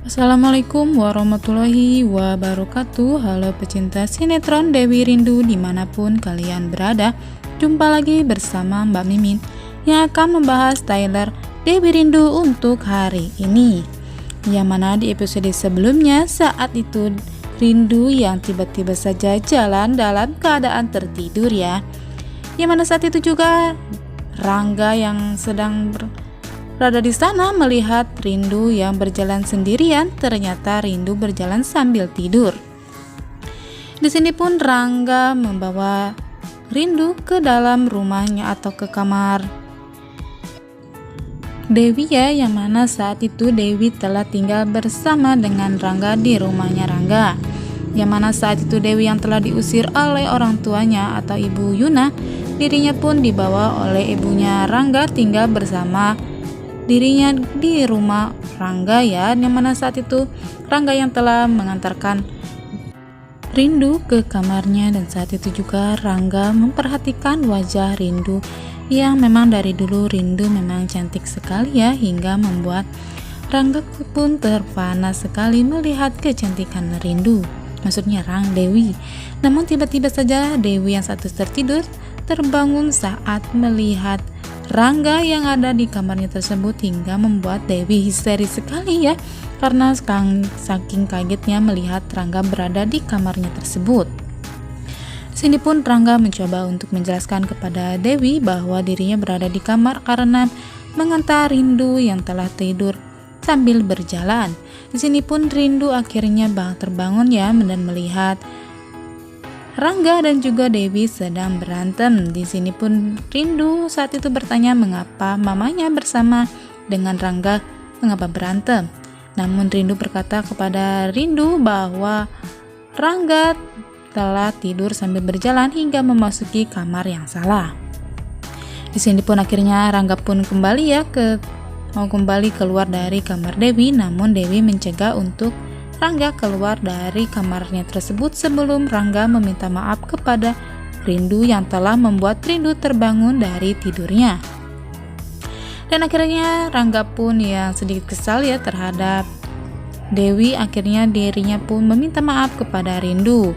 Assalamualaikum warahmatullahi wabarakatuh. Halo pecinta sinetron Dewi Rindu dimanapun kalian berada. Jumpa lagi bersama Mbak Mimin yang akan membahas trailer Dewi Rindu untuk hari ini. Yang mana di episode sebelumnya saat itu Rindu yang tiba-tiba saja jalan dalam keadaan tertidur ya. Yang mana saat itu juga Rangga yang sedang berada di sana melihat Rindu yang berjalan sendirian, ternyata Rindu berjalan sambil tidur. Di sini pun Rangga membawa Rindu ke dalam rumahnya atau ke kamar Dewi ya, yang mana saat itu Dewi telah tinggal bersama dengan Rangga di rumahnya Rangga. Yang mana saat itu Dewi yang telah diusir oleh orang tuanya atau Ibu Yuna, dirinya pun dibawa oleh ibunya Rangga tinggal bersama dirinya di rumah Rangga ya, yang mana saat itu Rangga yang telah mengantarkan Rindu ke kamarnya, dan saat itu juga Rangga memperhatikan wajah Rindu yang memang dari dulu Rindu memang cantik sekali ya, hingga membuat Rangga pun terpana sekali melihat kecantikan Rindu, maksudnya Dewi. Namun tiba-tiba saja Dewi yang satu tertidur terbangun saat melihat Rangga yang ada di kamarnya tersebut, hingga membuat Dewi histeris sekali ya, karena saking kagetnya melihat Rangga berada di kamarnya tersebut. Sini pun Rangga mencoba untuk menjelaskan kepada Dewi bahwa dirinya berada di kamar karena mengantar Rindu yang telah tidur sambil berjalan. Di sini pun Rindu akhirnya terbangun ya, dan melihat Rangga dan juga Dewi sedang berantem. Di sini pun Rindu saat itu bertanya mengapa mamanya bersama dengan Rangga mengapa berantem. Namun Rindu berkata kepada Rindu bahwa Rangga telah tidur sambil berjalan hingga memasuki kamar yang salah. Di sini pun akhirnya Rangga pun kembali ya mau kembali keluar dari kamar Dewi, namun Dewi mencegah untuk Rangga keluar dari kamarnya tersebut sebelum Rangga meminta maaf kepada Rindu yang telah membuat Rindu terbangun dari tidurnya. Dan akhirnya Rangga pun yang sedikit kesal ya terhadap Dewi, akhirnya dirinya pun meminta maaf kepada Rindu.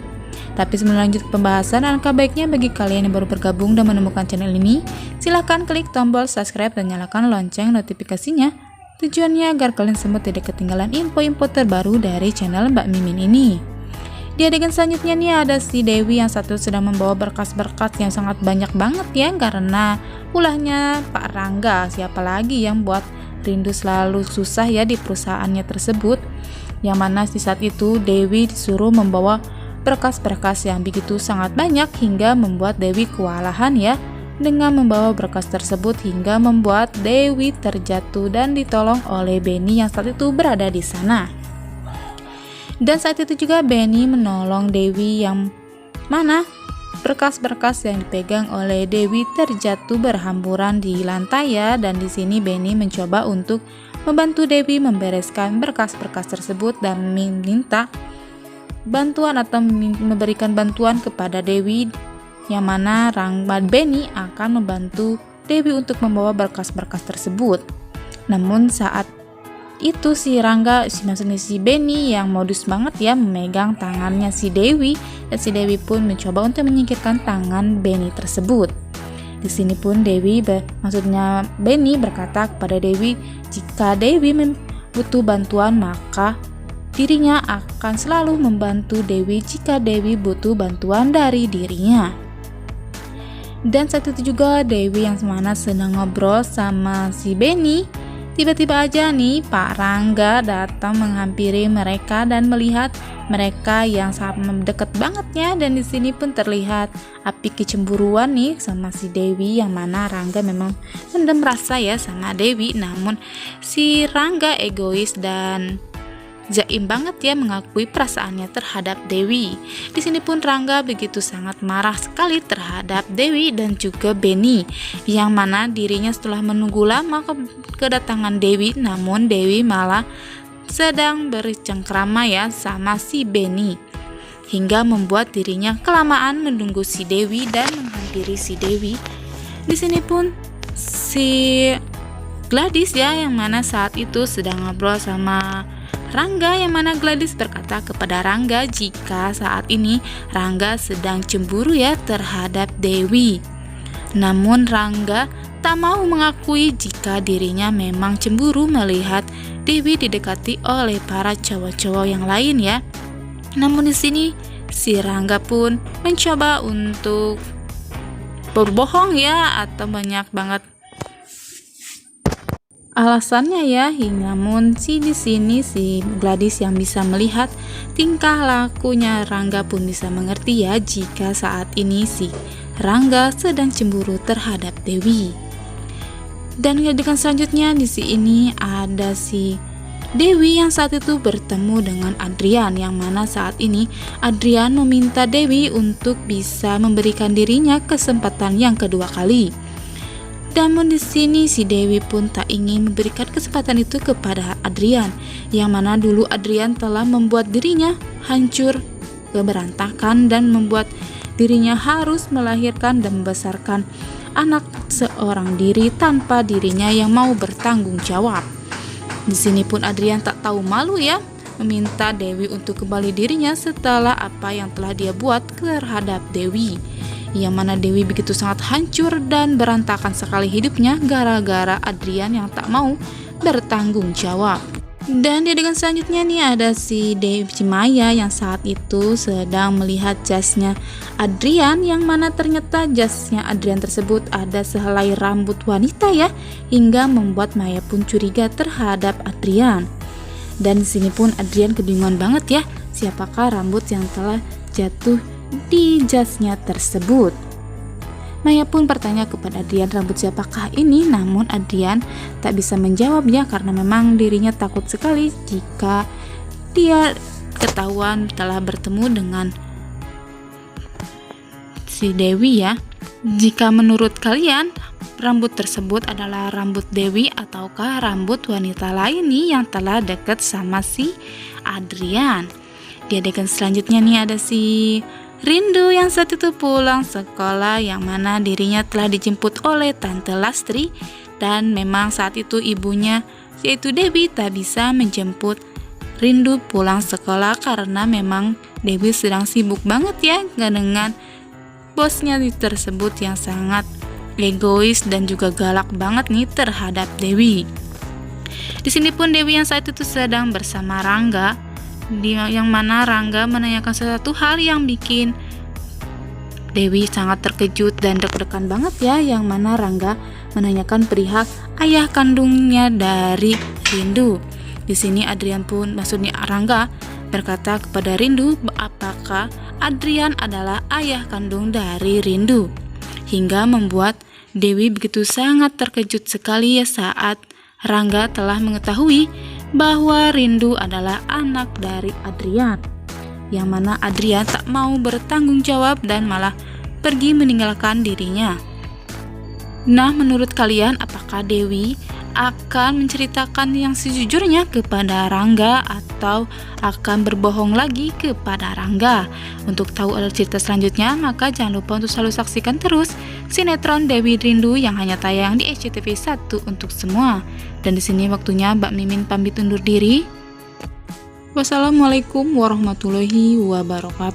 Tapi sebelum lanjut ke pembahasan, alangkah baiknya bagi kalian yang baru bergabung dan menemukan channel ini, silahkan klik tombol subscribe dan nyalakan lonceng notifikasinya. Tujuannya agar kalian semua tidak ketinggalan info-info terbaru dari channel Mbak Mimin ini. Di adegan selanjutnya nih ada si Dewi yang satu sedang membawa berkas-berkas yang sangat banyak banget ya, karena ulahnya Pak Rangga. Siapa lagi yang buat Rindu selalu susah ya di perusahaannya tersebut. Yang mana di saat itu Dewi disuruh membawa berkas-berkas yang begitu sangat banyak hingga membuat Dewi kewalahan ya dengan membawa berkas tersebut, hingga membuat Dewi terjatuh dan ditolong oleh Benny yang saat itu berada di sana. Dan saat itu juga Benny menolong Dewi yang mana berkas-berkas yang dipegang oleh Dewi terjatuh berhamburan di lantai ya, dan di sini Benny mencoba untuk membantu Dewi membereskan berkas-berkas tersebut dan meminta bantuan atau memberikan bantuan kepada Dewi, yang mana Benny akan membantu Dewi untuk membawa berkas-berkas tersebut. Namun saat itu si maksudnya si Benny yang modus banget ya memegang tangannya si Dewi, dan si Dewi pun mencoba untuk menyingkirkan tangan Benny tersebut. Di sini pun maksudnya Benny berkata kepada Dewi, jika Dewi butuh bantuan maka dirinya akan selalu membantu Dewi jika Dewi butuh bantuan dari dirinya. Dan saat itu juga Dewi yang semana sedang ngobrol sama si Benny, tiba-tiba aja nih Pak Rangga datang menghampiri mereka dan melihat mereka yang sangat dekat banget ya. Dan di sini pun terlihat api kecemburuan nih sama si Dewi, yang mana Rangga memang mendem rasa ya sama Dewi, namun si Rangga egois dan jaim banget ya mengakui perasaannya terhadap Dewi. Di sini pun Rangga begitu sangat marah sekali terhadap Dewi dan juga Benny, yang mana dirinya setelah menunggu lama kedatangan Dewi, namun Dewi malah sedang bercengkrama ya sama si Benny, hingga membuat dirinya kelamaan menunggu si Dewi dan menghampiri si Dewi. Di sini pun si Gladys ya, yang mana saat itu sedang ngobrol sama Rangga, yang mana Gladys berkata kepada Rangga jika saat ini Rangga sedang cemburu ya terhadap Dewi. Namun Rangga tak mau mengakui jika dirinya memang cemburu melihat Dewi didekati oleh para cowok-cowok yang lain ya. Namun di sini si Rangga pun mencoba untuk berbohong ya, atau banyak banget alasannya ya. Namun di sini si Gladys yang bisa melihat tingkah lakunya Rangga pun bisa mengerti ya jika saat ini si Rangga sedang cemburu terhadap Dewi. Dan adegan selanjutnya di sini ada si Dewi yang saat itu bertemu dengan Adrian, yang mana saat ini Adrian meminta Dewi untuk bisa memberikan dirinya kesempatan yang kedua kali. Namun di sini si Dewi pun tak ingin memberikan kesempatan itu kepada Adrian, yang mana dulu Adrian telah membuat dirinya hancur berantakan dan membuat dirinya harus melahirkan dan membesarkan anak seorang diri tanpa dirinya yang mau bertanggung jawab. Di sini pun Adrian tak tahu malu ya, meminta Dewi untuk kembali dirinya setelah apa yang telah dia buat terhadap Dewi, yang mana Dewi begitu sangat hancur dan berantakan sekali hidupnya gara-gara Adrian yang tak mau bertanggung jawab. Dan di adegan selanjutnya nih ada si Dewi Maya yang saat itu sedang melihat jasnya Adrian, yang mana ternyata jasnya Adrian tersebut ada sehelai rambut wanita ya, hingga membuat Maya pun curiga terhadap Adrian. Dan di sini pun Adrian kebingungan banget ya, siapakah rambut yang telah jatuh di jasnya tersebut. Maya pun bertanya kepada Adrian rambut siapakah ini, namun Adrian tak bisa menjawab ya, karena memang dirinya takut sekali jika dia ketahuan telah bertemu dengan si Dewi ya. Jika menurut kalian rambut tersebut adalah rambut Dewi ataukah rambut wanita lain nih yang telah dekat sama si Adrian? Di adegan selanjutnya nih ada si Rindu yang saat itu pulang sekolah, yang mana dirinya telah dijemput oleh Tante Lastri, dan memang saat itu ibunya yaitu Dewi tak bisa menjemput Rindu pulang sekolah karena memang Dewi sedang sibuk banget ya dengan bosnya tersebut yang sangat egois dan juga galak banget nih terhadap Dewi. Di sini pun Dewi yang saat itu sedang bersama Rangga, yang mana Rangga menanyakan sesuatu hal yang bikin Dewi sangat terkejut dan deg-degan banget ya, yang mana Rangga menanyakan perihal ayah kandungnya dari Rindu. Di sini Adrian pun, maksudnya Rangga, berkata kepada Rindu apakah Adrian adalah ayah kandung dari Rindu, hingga membuat Dewi begitu sangat terkejut sekali ya saat Rangga telah mengetahui bahwa Rindu adalah anak dari Adrian, yang mana Adrian tak mau bertanggung jawab dan malah pergi meninggalkan dirinya. Nah, menurut kalian apakah Dewi akan menceritakan yang sejujurnya kepada Rangga atau akan berbohong lagi kepada Rangga? Untuk tahu alur cerita selanjutnya, maka jangan lupa untuk selalu saksikan terus sinetron Dewi Rindu yang hanya tayang di SCTV 1 untuk semua. Dan di sini waktunya Mbak Mimin pamit undur diri. Wassalamualaikum warahmatullahi wabarakatuh.